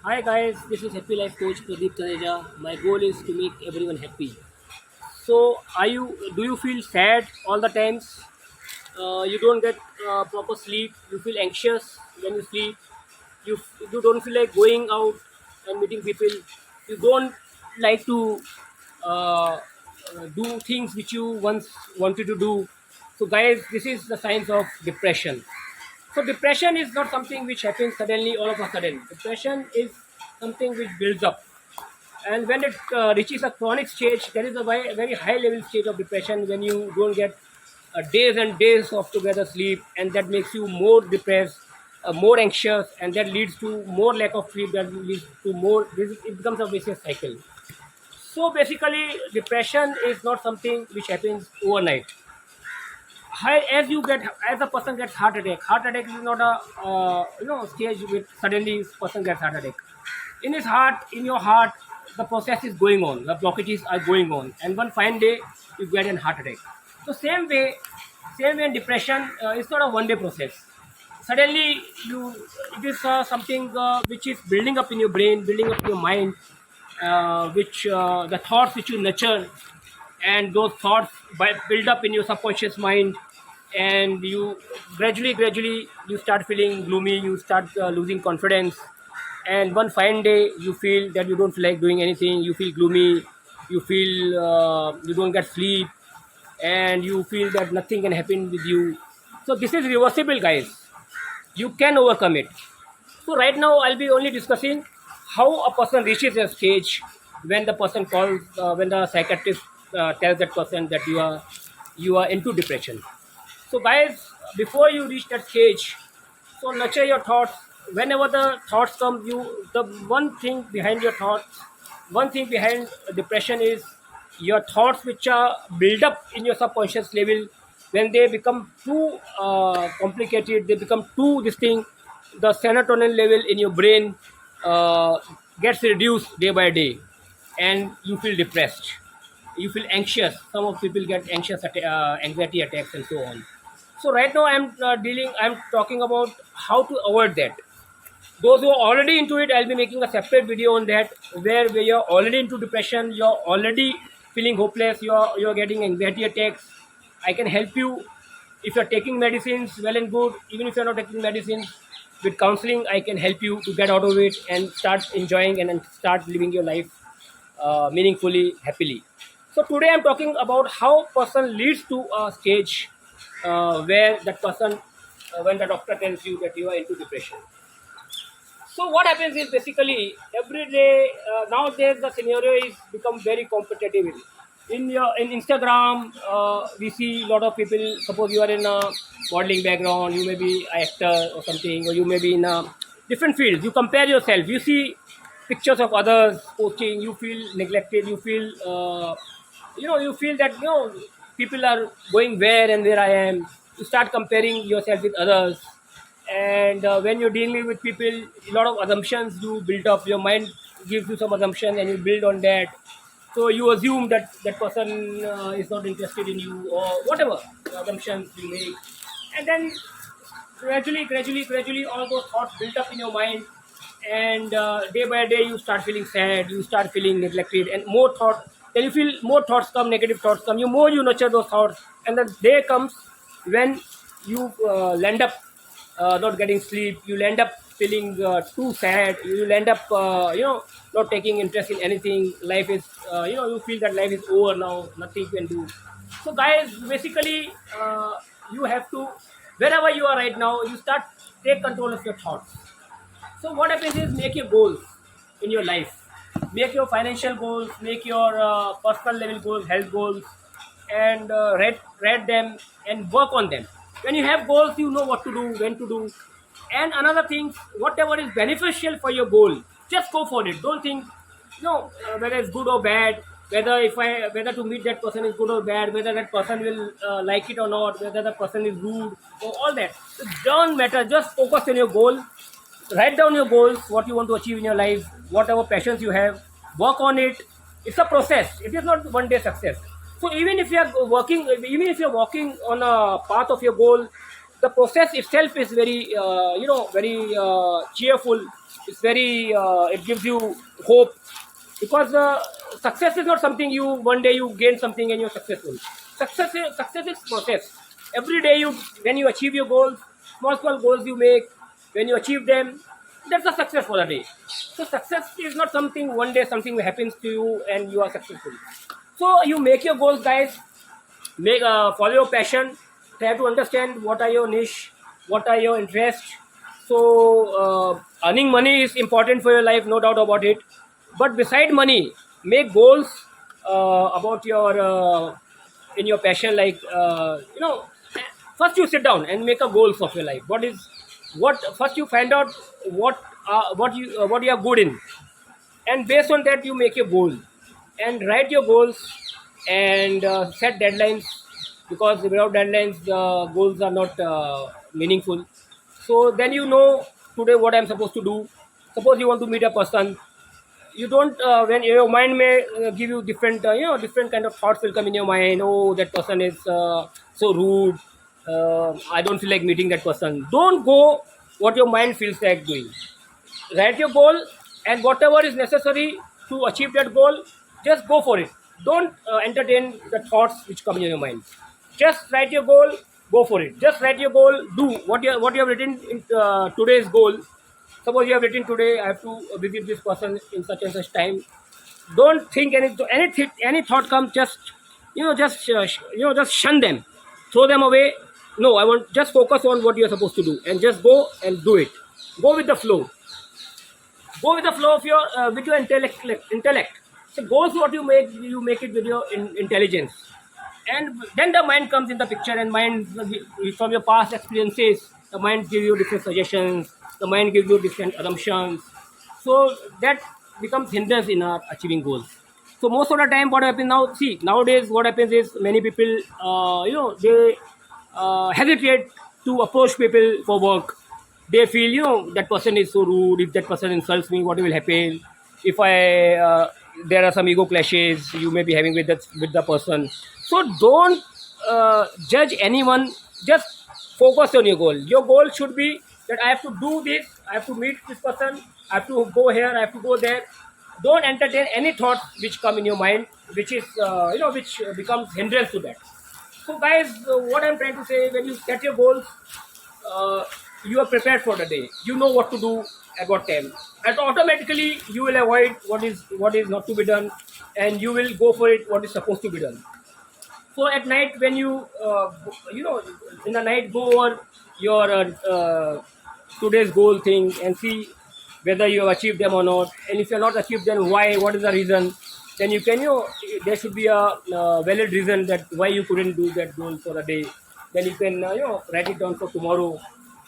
Hi guys, this is Happy Life Coach Pradeep Taneja. My goal is to make everyone happy. So, do you feel sad all the times? You don't get proper sleep. You feel anxious when you sleep. You don't feel like going out and meeting people. You don't like to do things which you once wanted to do. So, guys, this is the signs of depression. So depression is not something which happens suddenly all of a sudden. Depression is something which builds up, and when it reaches a chronic stage, there is a very high level stage of depression when you don't get days and days of together sleep, and that makes you more depressed, more anxious, and that leads to more lack of sleep. That leads to more. It becomes a vicious cycle. So basically, depression is not something which happens overnight. As you get as a person gets heart attack is not a stage with suddenly person gets heart attack. In your heart, the process is going on, the blockages are going on, and one fine day you get an heart attack. So same way in depression, it's not a one day process. Suddenly you it is something which is building up in your brain, building up in your mind, which the thoughts which you nurture, and those thoughts build up in your subconscious mind, and you gradually you start feeling gloomy, you start losing confidence, and one fine day you feel that you don't feel like doing anything, you feel gloomy, you feel you don't get sleep, and you feel that nothing can happen with you. So this is reversible, guys. You can overcome it. So right now I'll be only discussing how a person reaches a stage when the person calls when the psychiatrist tells that person that you are into depression. So guys, before you reach that stage, so nurture your thoughts. Whenever the thoughts come, the one thing behind your thoughts, one thing behind depression is your thoughts which are built up in your subconscious level. When they become too complicated, they become too distinct. The serotonin level in your brain uh, gets reduced day by day, and you feel depressed, you feel anxious. Some of people get anxiety attacks and so on. So right now I'm talking about how to avoid that. Those who are already into it, I'll be making a separate video on that, where you're already into depression, you're already feeling hopeless, you're getting anxiety attacks. I can help you. If you're taking medicines, well and good. Even if you're not taking medicines, with counseling I can help you to get out of it and start enjoying and then start living your life meaningfully, happily. So today I'm talking about how person leads to a stage where that person, when the doctor tells you that you are into depression. So what happens is basically every day nowadays the scenario is become very competitive. In Instagram, we see a lot of people. Suppose you are in a modeling background, you may be an actor or something, or you may be in a different fields. You compare yourself. You see pictures of others posting. You feel neglected. You feel you feel that people are going where and where I am. You start comparing yourself with others, and when you're dealing with people, a lot of assumptions you build up. Your mind gives you some assumption and you build on that. So you assume that that person is not interested in you, or whatever assumptions you make, and then gradually all those thoughts build up in your mind, and day by day you start feeling sad, you start feeling neglected, and more thought, then you feel more thoughts come, negative thoughts come, you more you nurture those thoughts, and the day comes when you land up not getting sleep, you'll end up feeling too sad, you'll end up not taking interest in anything. Life is you feel that life is over now, nothing you can do. So guys, basically you have to, wherever you are right now, you start take control of your thoughts. So what happens is make your goals in your life, make your financial goals, make your personal level goals, health goals, and read them and work on them. When you have goals, you know what to do, when to do. And another thing, whatever is beneficial for your goal, just go for it. Don't think whether it's good or bad, whether to meet that person is good or bad, whether that person will like it or not, whether the person is rude or all that. It don't matter. Just focus on your goal. Write down your goals, what you want to achieve in your life, whatever passions you have, work on it. It's a process, it is not one day success. So even if you're walking on a path of your goal, the process itself is very very cheerful. It's very it gives you hope, because success is not something you one day you gain something and you're successful. Success is process. Every day you, when you achieve your goals, small goals you make, when you achieve them, that's a success for the day. So success is not something one day something happens to you and you are successful. So you make your goals, guys. Make follow your passion. Try to understand what are your niche, what are your interests. So earning money is important for your life, no doubt about it. But beside money, make goals about your in your passion. Like first you sit down and make a goals of your life. What first you find out what you are good in, and based on that you make your goal and write your goals, and set deadlines, because without deadlines the goals are not meaningful. So then you know today what I'm supposed to do. Suppose you want to meet a person, you don't when your mind may give you different different kind of thoughts will come in your mind. Oh, that person is so rude, I don't feel like meeting that person. Don't go what your mind feels like doing. Write your goal, and whatever is necessary to achieve that goal, just go for it. Don't entertain the thoughts which come in your mind. Just write your goal, go for it. Just write your goal, do what you have written in today's goal. Suppose you have written today, I have to visit this person in such and such time. Don't think any thought comes, just just shun them, throw them away. No, I want, just focus on what you are supposed to do and just go and do it. Go with the flow. Go with the flow of your with your intellect. So goals, what you make it with your intelligence, and then the mind comes in the picture. And mind, from your past experiences, the mind gives you different suggestions, the mind gives you different assumptions. So that becomes hindrance in our achieving goals. So most of the time what happens now, see, nowadays what happens is many people they hesitate to approach people for work. They feel, that person is so rude. If that person insults me, what will happen? If I there are some ego clashes you may be having with the person. So don't judge anyone. Just focus on your goal. Your goal should be that I have to do this, I have to meet this person, I have to go here, I have to go there. Don't entertain any thoughts which come in your mind, which is which becomes hindrance to that. So guys, what I'm trying to say, when you set your goals, uh, you are prepared for the day. You know what to do at what time, and automatically you will avoid what is not to be done, and you will go for it what is supposed to be done. So at night, when you in the night, go over your today's goal thing and see whether you have achieved them or not. And if you have not achieved them, why? What is the reason? Then you can, there should be a valid reason that why you couldn't do that goal for a day. Then you can write it down for tomorrow.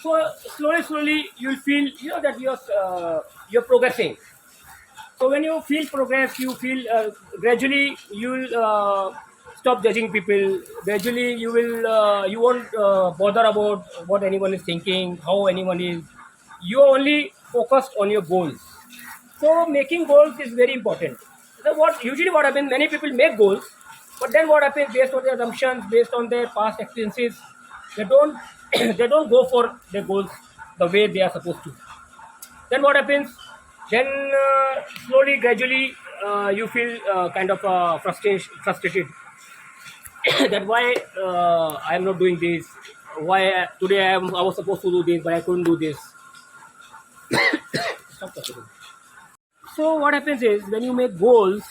So slowly you'll feel that you're progressing. So when you feel progress, you feel gradually you'll stop judging people. Gradually you won't bother about what anyone is thinking, how anyone is. You are only focused on your goals. So making goals is very important. So what happens? Many people make goals, but then what happens, based on their assumptions, based on their past experiences, they don't they don't go for their goals the way they are supposed to. Then what happens? Then slowly, gradually, you feel kind of frustrated. That why I am not doing this. Why today I was supposed to do this, but I couldn't do this. Stop talking. So what happens is, when you make goals,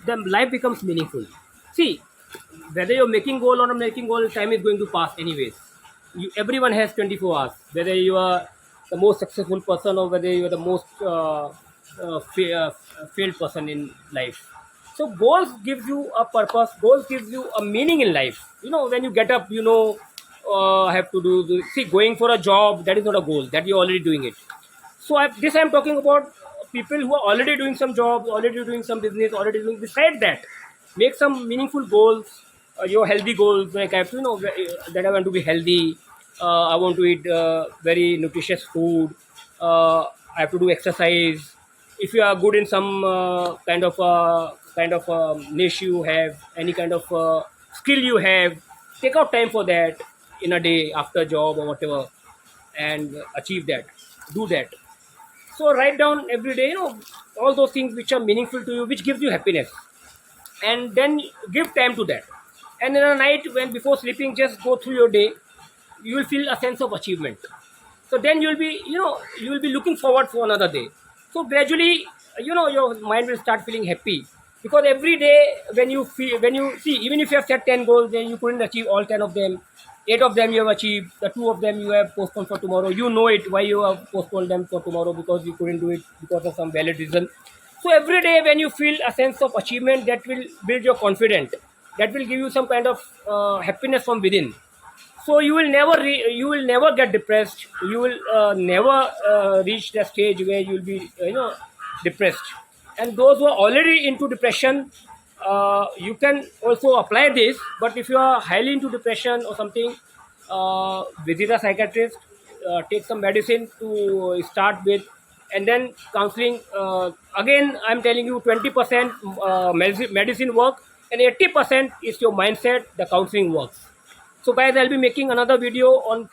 then life becomes meaningful. See, whether you're making goal or not making goal, time is going to pass anyways. Everyone has 24 hours. Whether you are the most successful person or whether you are the most failed person in life. So goals gives you a purpose. Goals gives you a meaning in life. When you get up, I have to do see, going for a job, that is not a goal. That you're already doing it. So I'm talking about people who are already doing some job, already doing some business, already doing. Beside that, make some meaningful goals. Your healthy goals, like I have to that I want to be healthy. I want to eat very nutritious food. I have to do exercise. If you are good in some niche you have, any kind of skill you have, take out time for that. in a day after job or whatever, and achieve that, do that. So write down every day, all those things which are meaningful to you, which gives you happiness, and then give time to that. And in a night, when before sleeping, just go through your day, you will feel a sense of achievement. So then you'll be, you will be looking forward for another day. So gradually, your mind will start feeling happy, because every day when you feel, when you see, even if you have set 10 goals, then you couldn't achieve all 10 of them. 8 of them you have achieved, the 2 of them you have postponed for tomorrow. You know it why you have postponed them for tomorrow, because you couldn't do it because of some valid reason. So every day when you feel a sense of achievement, that will build your confidence, that will give you some kind of happiness from within. So you will never get depressed, you will never reach the stage where you will be depressed. And those who are already into depression, you can also apply this. But if you are highly into depression or something, visit a psychiatrist, take some medicine to start with, and then counseling. Again, I'm telling you, 20% medicine work, and 80% is your mindset, the counseling works. So guys, I'll be making another video on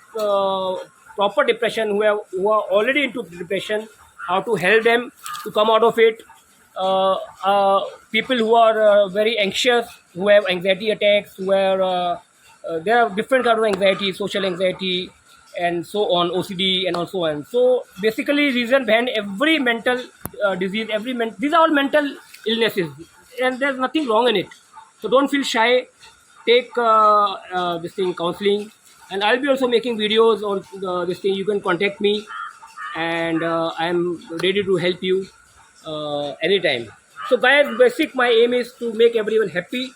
proper depression, who are already into depression, how to help them to come out of it. People who are very anxious, who have anxiety attacks, who are there are different kind of anxiety, social anxiety, and so on, OCD, and also on. So basically, reason behind every mental disease, these are all mental illnesses, and there's nothing wrong in it. So don't feel shy. Take this thing, counseling, and I'll be also making videos on this thing. You can contact me, and I'm ready to help you anytime. So guys, basic my aim is to make everyone happy,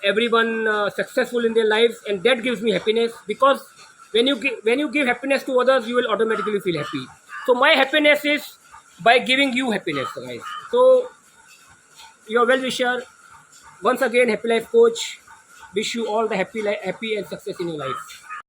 everyone successful in their lives, and that gives me happiness. Because when you give happiness to others, you will automatically feel happy. So my happiness is by giving you happiness, guys. So your well wisher, once again, happy life coach, wish you all the happy and success in your life.